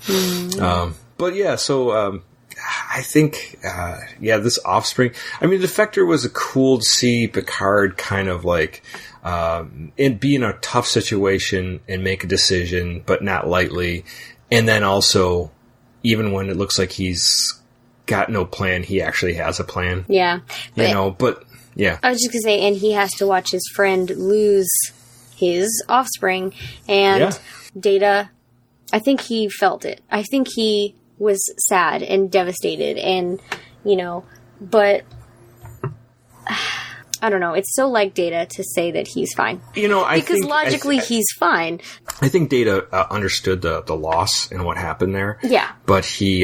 Speaker 3: but yeah, so, I think, this Offspring. I mean, Defector was cool to see Picard kind of like be in a tough situation and make a decision, but not lightly. And then also, even when it looks like he's got no plan, he actually has a plan.
Speaker 2: Yeah.
Speaker 3: But yeah.
Speaker 2: I was just going to say, and he has to watch his friend lose his offspring. And Data, I think he felt it. I think he was sad and devastated and, but I don't know. It's so like Data to say that he's fine. Because logically he's fine.
Speaker 3: I think Data understood the loss and what happened there.
Speaker 2: Yeah.
Speaker 3: But he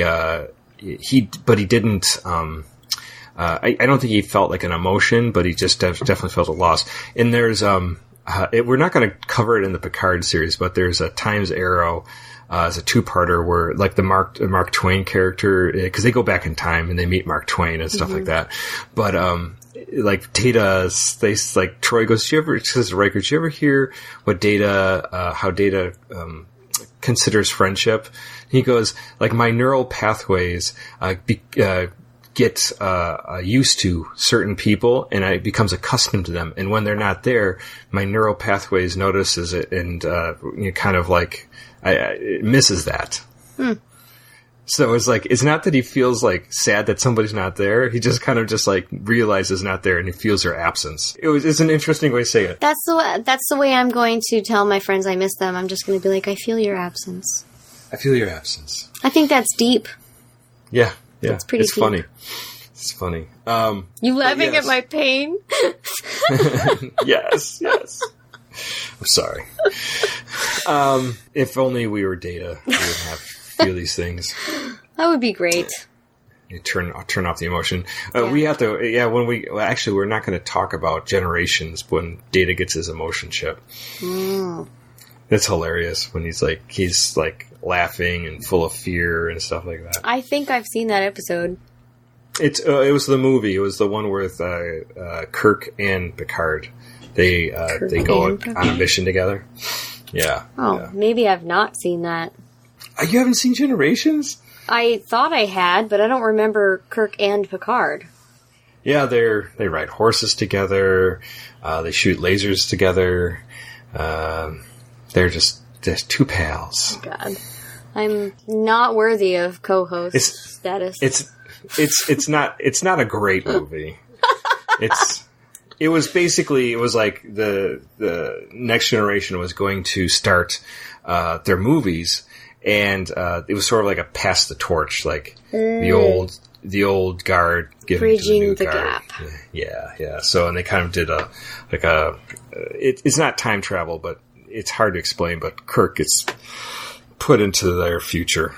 Speaker 3: didn't, I don't think he felt like an emotion, but he just definitely felt a loss. And there's, we're not going to cover it in the Picard series, but there's a Times Arrow, as a two-parter where, like, the Mark Twain character, because they go back in time and they meet Mark Twain and stuff like that. But, like, Data, Troy goes, says to Riker, did you ever hear what how Data, considers friendship? He goes, like, my neural pathways, get used to certain people and I becomes accustomed to them. And when they're not there, my neural pathways notices it and kind of like it misses that. So it's like, it's not that he feels like sad that somebody's not there. He just kind of just like realizes not there and he feels their absence. It's an interesting way to say it.
Speaker 2: That's the way I'm going to tell my friends I miss them. I'm just going to be like, I feel your absence.
Speaker 3: I feel your absence.
Speaker 2: I think that's deep.
Speaker 3: Yeah. Yeah,
Speaker 2: it's pretty deep.
Speaker 3: Funny. It's funny.
Speaker 2: You laughing at my pain?
Speaker 3: Yes. I'm sorry. If only we were Data, we would feel these things.
Speaker 2: That would be great.
Speaker 3: You turn off the emotion. We have to. Yeah, actually, we're not going to talk about generations when Data gets his emotion chip. That's hilarious when he's like laughing and full of fear and stuff like that.
Speaker 2: I think I've seen that episode.
Speaker 3: It was the movie. It was the one with Kirk and Picard. They go on a mission together. Yeah.
Speaker 2: Oh,
Speaker 3: yeah.
Speaker 2: Maybe I've not seen that.
Speaker 3: You haven't seen Generations?
Speaker 2: I thought I had, but I don't remember Kirk and Picard.
Speaker 3: Yeah, they ride horses together. They shoot lasers together. They're just two pals.
Speaker 2: Oh, God. I'm not worthy of co-host status.
Speaker 3: It's not a great movie. It was like the Next Generation was going to start their movies, and it was sort of like a pass the torch, like the old guard giving to the new guard. Gap. Yeah. So, and they kind of did it's not time travel, but it's hard to explain. But Kirk gets put into their future.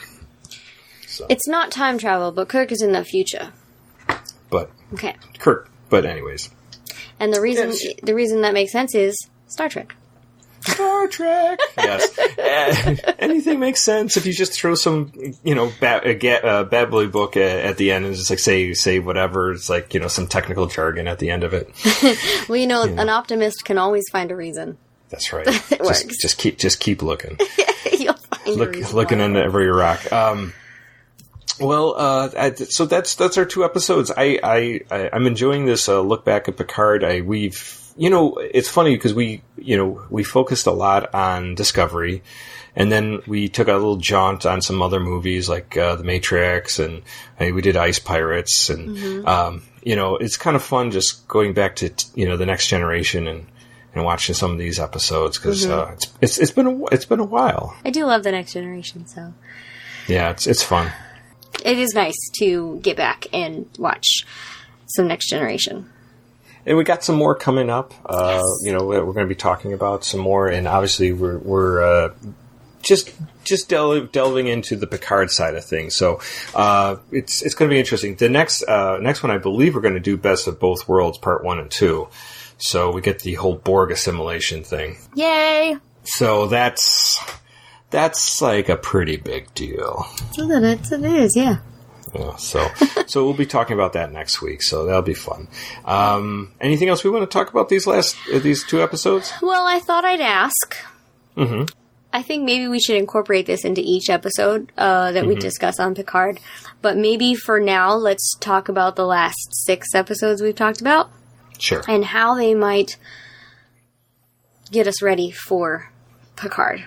Speaker 3: So.
Speaker 2: It's not time travel, but Kirk is in the future.
Speaker 3: But
Speaker 2: okay,
Speaker 3: Kirk. But anyways.
Speaker 2: And the reason that makes sense is Star Trek.
Speaker 3: Star Trek. Yes. Anything makes sense if you just throw some, babbly book at the end and just like say whatever. It's like, some technical jargon at the end of it.
Speaker 2: Well, an optimist can always find a reason.
Speaker 3: That's right.
Speaker 2: It works.
Speaker 3: Just keep looking.
Speaker 2: You'll find a reason.
Speaker 3: Looking under every rock. So that's our 2 episodes. I'm enjoying this look back at Picard. It's funny because we focused a lot on Discovery, and then we took a little jaunt on some other movies like The Matrix, and we did Ice Pirates, and it's kind of fun just going back to the Next Generation and watching some of these episodes because it's been a while.
Speaker 2: I do love The Next Generation, so
Speaker 3: yeah, it's fun.
Speaker 2: It is nice to get back and watch some Next Generation.
Speaker 3: And we got some more coming up.
Speaker 2: Yes.
Speaker 3: We're going to be talking about some more, and obviously we're just delving into the Picard side of things. So it's going to be interesting. The next one, I believe, we're going to do Best of Both Worlds, Part 1 and 2. So we get the whole Borg assimilation thing.
Speaker 2: Yay!
Speaker 3: So that's like a pretty big deal.
Speaker 2: It is, yeah.
Speaker 3: Yeah, so we'll be talking about that next week, so that'll be fun. Anything else we want to talk about these 2 episodes?
Speaker 2: Well, I thought I'd ask.
Speaker 3: Mm-hmm.
Speaker 2: I think maybe we should incorporate this into each episode that we discuss on Picard. But maybe for now, let's talk about the last 6 episodes we've talked about.
Speaker 3: Sure.
Speaker 2: And how they might get us ready for Picard.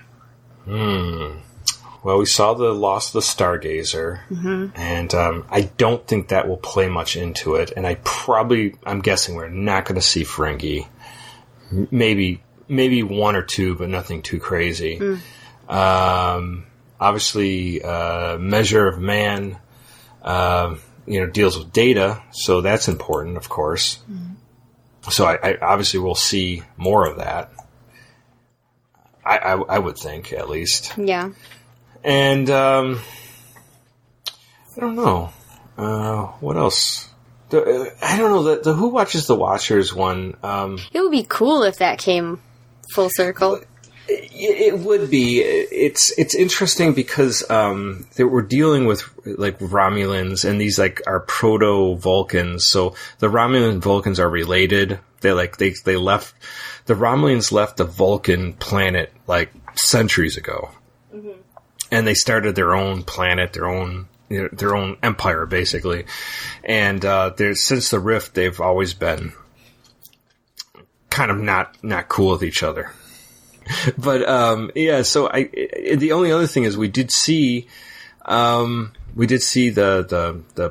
Speaker 3: Well, we saw the loss of the Stargazer, and I don't think that will play much into it. And I'm guessing we're not going to see Ferengi. Maybe 1 or 2, but nothing too crazy. Obviously, Measure of Man, deals with data, so that's important, of course. So I obviously will see more of that. I would think, at least.
Speaker 2: Yeah.
Speaker 3: And, I don't know. What else? I don't know. The Who Watches the Watchers one.
Speaker 2: It would be cool if that came full circle.
Speaker 3: It would be. It's interesting because we're dealing with like Romulans, and these like are proto Vulcans. So the Romulan Vulcans are related. They left the Romulans left the Vulcan planet like centuries ago, and they started their own planet, their own empire basically. And since the Rift, they've always been kind of not cool with each other. But so the only other thing is we did see the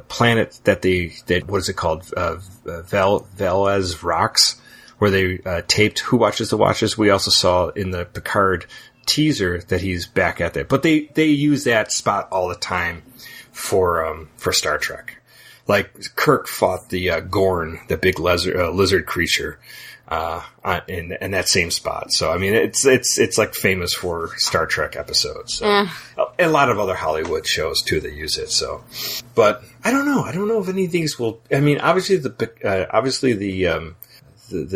Speaker 3: planet that what is it called, Velez Rocks, where they taped Who Watches the Watchers. We also saw in the Picard teaser that he's back at that, but they use that spot all the time for Star Trek. Like Kirk fought the Gorn, the big lizard creature. In that same spot. So, I mean, it's like famous for Star Trek episodes. So. And a lot of other Hollywood shows too that use it. So, but I don't know. I don't know if any of these will, I mean, obviously the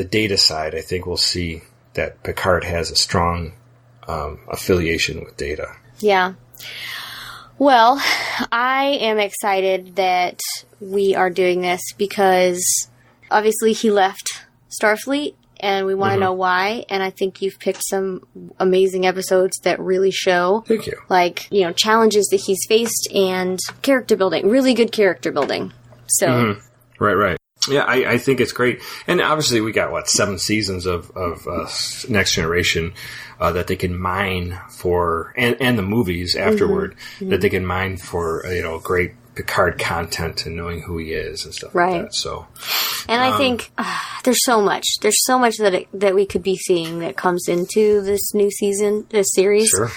Speaker 3: data side, I think we'll see that Picard has a strong, affiliation with data.
Speaker 2: Yeah. Well, I am excited that we are doing this because obviously he left Starfleet, and we want to know why. And I think you've picked some amazing episodes that really show.
Speaker 3: Thank you.
Speaker 2: Like, challenges that he's faced and character building. Really good character building. So.
Speaker 3: Right. Yeah, I think it's great. And obviously we got, 7 seasons of Next Generation that they can mine for, and the movies afterward, that they can mine for, great Picard content and knowing who he is and stuff like that. So,
Speaker 2: and I think there's so much that we could be seeing that comes into this new season, this series.
Speaker 3: Sure.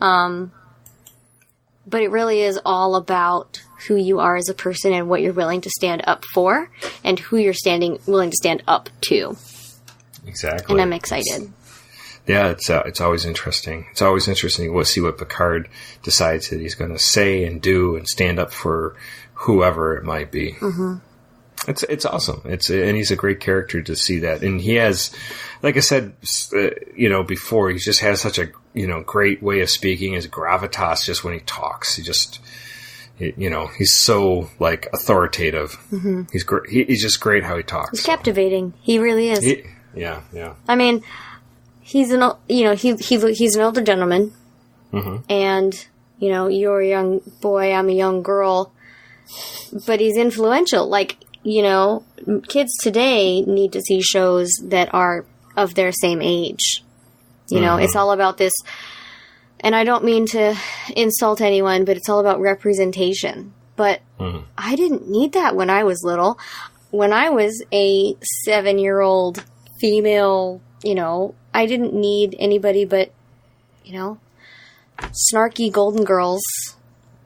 Speaker 2: But it really is all about who you are as a person and what you're willing to stand up for, and who you're willing to stand up to.
Speaker 3: Exactly.
Speaker 2: And I'm excited.
Speaker 3: Yeah, it's always interesting. It's always interesting to see what Picard decides that he's going to say and do and stand up for whoever it might be. It's awesome. And he's a great character to see that. And he has, like I said, before, he just has such a great way of speaking. His gravitas, just when he talks, he's so like authoritative. He's great. He's just great how he talks.
Speaker 2: He's captivating. He really is.
Speaker 3: Yeah.
Speaker 2: I mean. He's an older gentleman, and you're a young boy, I'm a young girl, but he's influential. Like, kids today need to see shows that are of their same age. It's all about this, and I don't mean to insult anyone, but it's all about representation. But I didn't need that when I was little. When I was a 7-year-old female, I didn't need anybody but, snarky Golden Girls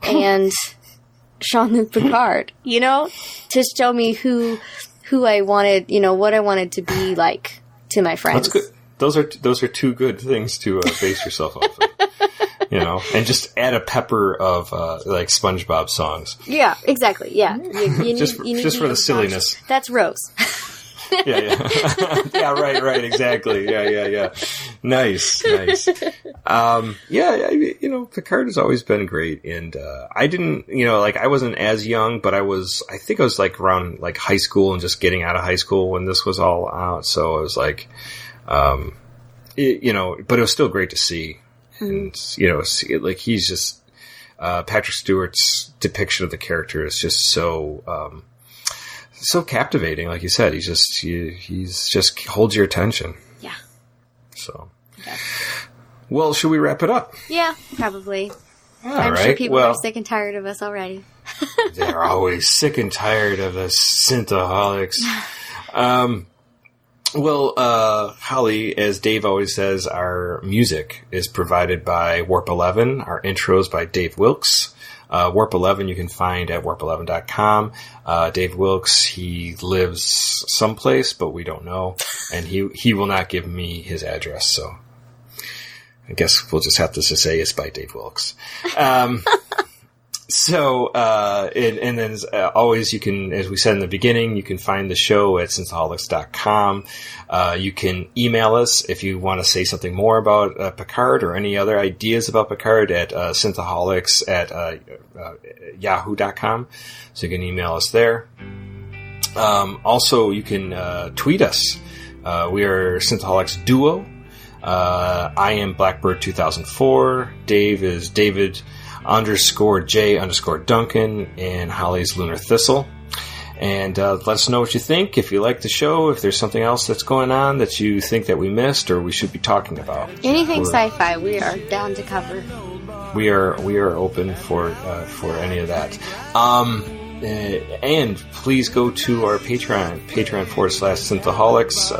Speaker 2: and Jean-Luc Picard, to show me who I wanted, what I wanted to be like to my friends.
Speaker 3: That's good. Those are 2 good things to base yourself off of. And just add a pepper of like SpongeBob songs.
Speaker 2: Yeah, exactly. Yeah, you
Speaker 3: just for the silliness.
Speaker 2: That's Rose.
Speaker 3: Yeah. Yeah, right, exactly. Yeah. Nice. Picard has always been great, and I didn't, I wasn't as young, but I think I was like around like high school and just getting out of high school when this was all out, so it was like, but it was still great to see, And, you know, like he's just, Patrick Stewart's depiction of the character is just so captivating. Like you said, he's just holds your attention.
Speaker 2: Yeah.
Speaker 3: So,
Speaker 2: Okay.
Speaker 3: Well, should we wrap it up?
Speaker 2: Yeah, probably.
Speaker 3: I'm
Speaker 2: sure people are sick and tired of us already.
Speaker 3: They're always sick and tired of us Synthaholics. Holly, as Dave always says, our music is provided by Warp 11. Our intros by Dave Wilkes. Warp 11 you can find at warp11.com. Dave Wilkes, he lives someplace, but we don't know. And he will not give me his address, so I guess we'll just have to say it's by Dave Wilkes. And then always you can, as we said in the beginning, you can find the show at Synthaholics.com. You can email us if you want to say something more about Picard or any other ideas about Picard at Synthaholics at yahoo.com. So you can email us there. Also, you can tweet us. We are Synthaholics Duo. I am Blackbird 2004. Dave is David _J Duncan, and Holly's Lunar Thistle. And let us know what you think. If you like the show, if there's something else that's going on that you think that we missed or we should be talking about.
Speaker 2: Anything sci-fi, we are down to cover.
Speaker 3: We are open for any of that. And please go to our Patreon /Synthaholics.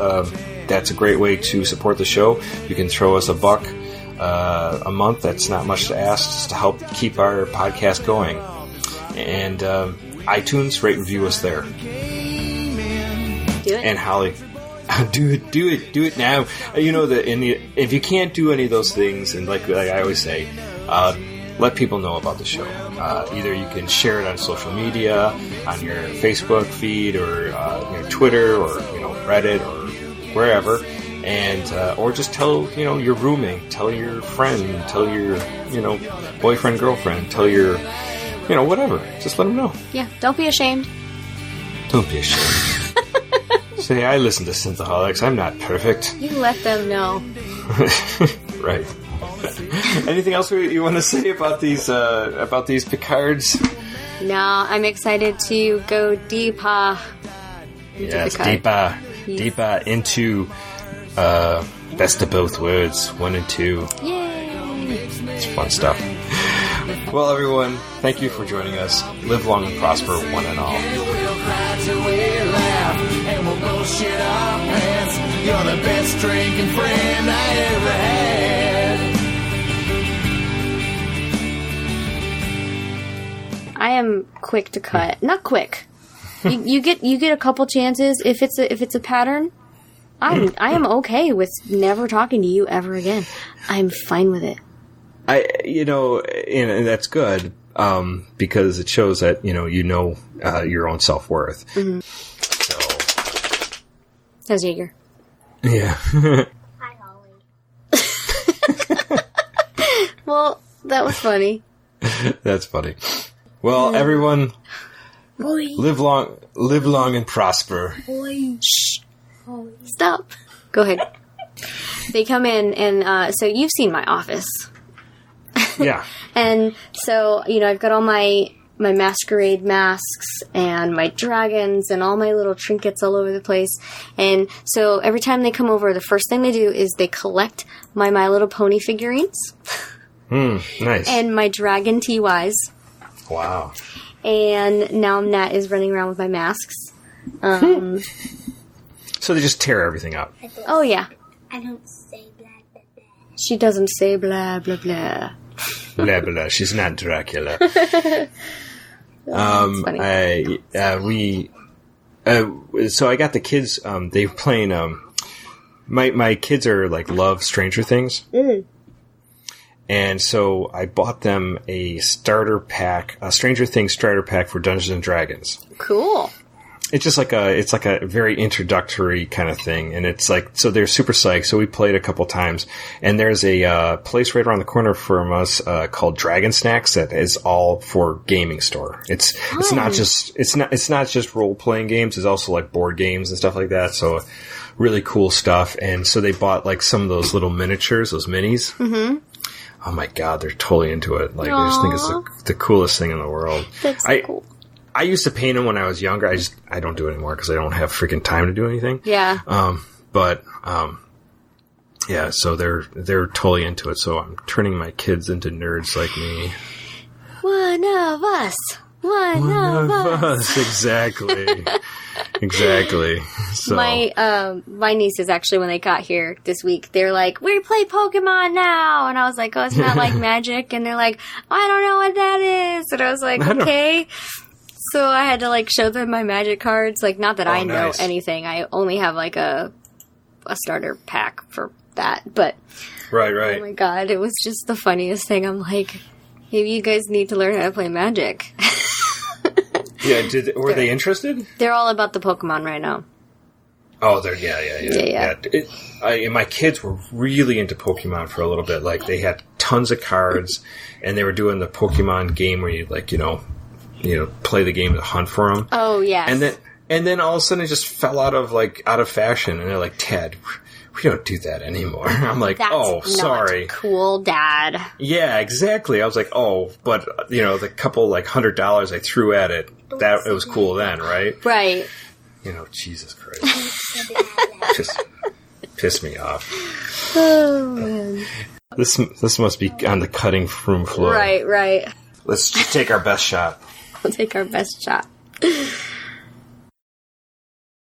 Speaker 3: That's a great way to support the show. You can throw us $1 a month. That's not much to ask, just to help keep our podcast going. And iTunes, rate and review us there.
Speaker 2: Do it.
Speaker 3: And Holly, do it now. You know that if you can't do any of those things, and like I always say, let people know about the show. Either you can share it on social media, on your Facebook feed, or your Twitter, or Reddit, or wherever. And or just tell your roommate, tell your friend, tell your boyfriend, girlfriend, tell your whatever. Just let them know.
Speaker 2: Yeah, don't be ashamed.
Speaker 3: Don't be ashamed. Say, I listen to Synthaholics. I'm not perfect.
Speaker 2: You let them know.
Speaker 3: Right. Anything else you want to say about these Picards?
Speaker 2: No, I'm excited to go deeper.
Speaker 3: Yes, deeper into. Best of both worlds, 1 and 2.
Speaker 2: Yay!
Speaker 3: It's fun stuff. Well, everyone, thank you for joining us. Live long and prosper, one and all.
Speaker 1: We'll cry till we laugh, and we'll bullshit our pants. You're the best drinking friend I ever had.
Speaker 2: I am quick to cut. Not quick. You get a couple chances. If it's a pattern, I am okay with never talking to you ever again. I'm fine with it.
Speaker 3: And that's good, because it shows that, your own self-worth.
Speaker 2: Mm-hmm.
Speaker 3: So.
Speaker 2: How's Jaeger?
Speaker 3: Yeah.
Speaker 2: Hi, Holly. Well, that was funny.
Speaker 3: That's funny. Well, everyone,
Speaker 2: Boy.
Speaker 3: live long and prosper.
Speaker 2: Boy. Shh. Stop. Go ahead. They come in, and so you've seen my office.
Speaker 3: Yeah.
Speaker 2: And so, I've got all my masquerade masks and my dragons and all my little trinkets all over the place. And so every time they come over, the first thing they do is they collect my My Little Pony figurines.
Speaker 3: Nice.
Speaker 2: And my dragon TYs.
Speaker 3: Wow.
Speaker 2: And now Nat is running around with my masks.
Speaker 3: So they just tear everything up.
Speaker 2: Oh, yeah.
Speaker 4: I don't say blah, blah, blah.
Speaker 2: She doesn't say blah, blah, blah.
Speaker 3: Blah, blah. She's not Dracula.
Speaker 2: Funny.
Speaker 3: So I got the kids, they were playing, my kids are love Stranger Things.
Speaker 2: Mm.
Speaker 3: And so I bought them a starter pack, a Stranger Things starter pack for Dungeons and Dragons.
Speaker 2: Cool.
Speaker 3: It's just like a very introductory kind of thing. And it's so they're super psyched. So we played a couple times, and there's a place right around the corner from us, called Dragon Snacks that is all for gaming store. It's not just role playing games. It's also board games and stuff like that. So really cool stuff. And so they bought some of those little miniatures, those minis. Mm-hmm. oh my god, they're totally into it. Like, I just think it's the coolest thing in the world.
Speaker 2: That's so cool.
Speaker 3: I used to paint them when I was younger. I don't do it anymore because I don't have freaking time to do anything.
Speaker 2: Yeah.
Speaker 3: Yeah, so they're totally into it. So I'm turning my kids into nerds like me.
Speaker 2: One of us. One of us.
Speaker 3: Exactly. Exactly. So
Speaker 2: My nieces actually, when they got here this week, they're like, "We play Pokemon now," and I was like, "Oh, isn't that like Magic?" And they're like, "I don't know what that is," and I was like, "Okay." So I had to like show them my Magic cards. Like, not that I know anything. I only have like a starter pack for that, but
Speaker 3: right.
Speaker 2: Oh my god, it was just the funniest thing. I'm like, maybe you guys need to learn how to play Magic.
Speaker 3: Yeah, were they interested?
Speaker 2: They're all about the Pokemon right now.
Speaker 3: Oh, yeah. And my kids were really into Pokemon for a little bit. Like, they had tons of cards, and they were doing the Pokemon game where you like, play the game to hunt for them.
Speaker 2: Oh, yes.
Speaker 3: And then all of a sudden it just fell out of fashion, and they're like, "Dad, we don't do that anymore." I'm like,
Speaker 2: That's
Speaker 3: sorry.
Speaker 2: Not cool, Dad.
Speaker 3: Yeah, exactly. I was like, but the couple like $100 I threw at it, it was cool then, right?
Speaker 2: Right.
Speaker 3: Jesus Christ. Just pissed me off.
Speaker 2: Oh, man.
Speaker 3: This must be on the cutting room floor.
Speaker 2: Right.
Speaker 3: Let's take our best shot.
Speaker 2: We'll take our best shot.